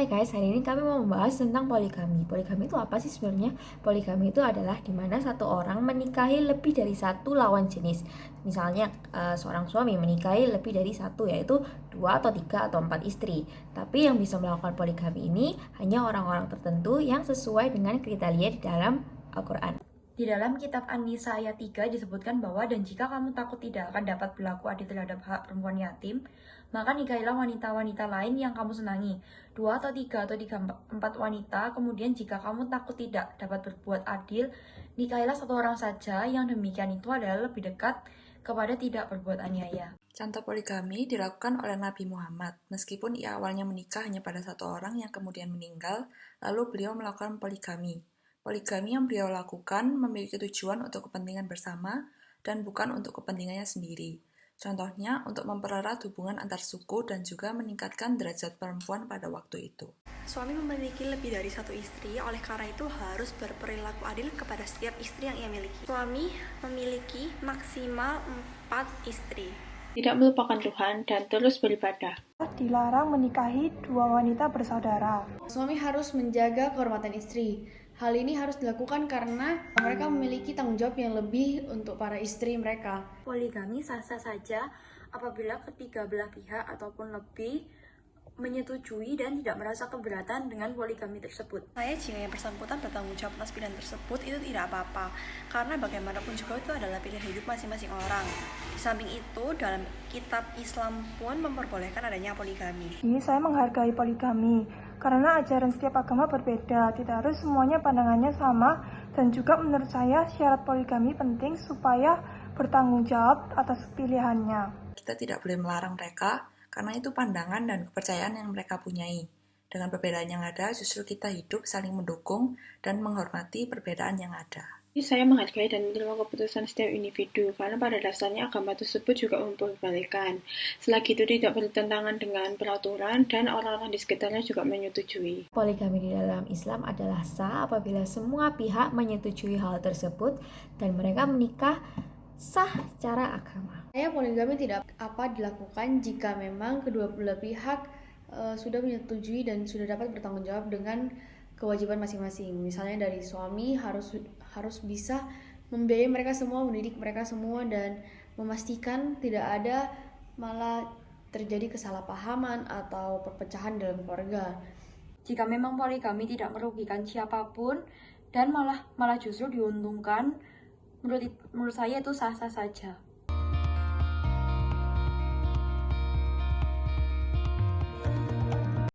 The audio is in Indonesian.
Hai guys, hari ini kami mau membahas tentang poligami. Poligami itu apa sih sebenarnya? Poligami itu adalah di mana satu orang menikahi lebih dari satu lawan jenis. Misalnya seorang suami menikahi lebih dari satu, yaitu 2 atau 3 atau 4 istri. Tapi yang bisa melakukan poligami ini hanya orang-orang tertentu yang sesuai dengan kriteria di dalam Al-Quran. Di dalam kitab An-Nisa ayat 3 disebutkan bahwa dan jika kamu takut tidak akan dapat berlaku adil terhadap hak perempuan yatim, maka nikahilah wanita-wanita lain yang kamu senangi, 2 atau 3 atau 4 wanita. Kemudian jika kamu takut tidak dapat berbuat adil, nikahilah satu orang saja. Yang demikian itu adalah lebih dekat kepada tidak berbuat aniaya. Contoh poligami dilakukan oleh Nabi Muhammad, meskipun ia awalnya menikah hanya pada satu orang yang kemudian meninggal, lalu beliau melakukan poligami. Poligami yang beliau lakukan memiliki tujuan untuk kepentingan bersama dan bukan untuk kepentingannya sendiri. Contohnya, untuk mempererat hubungan antar suku dan juga meningkatkan derajat perempuan pada waktu itu. Suami memiliki lebih dari satu istri, oleh karena itu harus berperilaku adil kepada setiap istri yang ia miliki. Suami memiliki maksimal 4 istri. Tidak melupakan Tuhan dan terus beribadah. Dilarang menikahi 2 wanita bersaudara. Suami harus menjaga kehormatan istri. Hal ini harus dilakukan karena mereka memiliki tanggung jawab yang lebih untuk para istri mereka. Poligami sah-sah saja apabila ketiga belah pihak ataupun lebih menyetujui dan tidak merasa keberatan dengan poligami tersebut. Jika yang bersangkutan bertanggung jawab atas pilihan tersebut, itu tidak apa-apa, karena bagaimanapun juga itu adalah pilihan hidup masing-masing orang. Di samping itu, dalam kitab Islam pun memperbolehkan adanya poligami. Saya menghargai poligami karena ajaran setiap agama berbeda, tidak harus semuanya pandangannya sama, dan juga menurut saya syarat poligami penting supaya bertanggung jawab atas pilihannya. Kita tidak boleh melarang mereka, karena itu pandangan dan kepercayaan yang mereka punyai. Dengan perbedaan yang ada, justru kita hidup saling mendukung dan menghormati perbedaan yang ada. Saya menghargai dan menerima keputusan setiap individu, karena pada dasarnya agama tersebut juga memperbolehkan. Selagi itu tidak bertentangan dengan peraturan dan orang-orang di sekitarnya juga menyetujui. Poligami di dalam Islam adalah sah apabila semua pihak menyetujui hal tersebut dan mereka menikah sah secara agama. Poligami tidak dilakukan jika memang kedua belah pihak sudah menyetujui dan sudah dapat bertanggung jawab dengan kewajiban masing-masing. Misalnya dari suami harus bisa membiayai mereka semua, mendidik mereka semua, dan memastikan tidak ada malah terjadi kesalahpahaman atau perpecahan dalam keluarga. Jika memang poligami tidak merugikan siapapun dan malah justru diuntungkan, menurut saya itu sah-sah saja.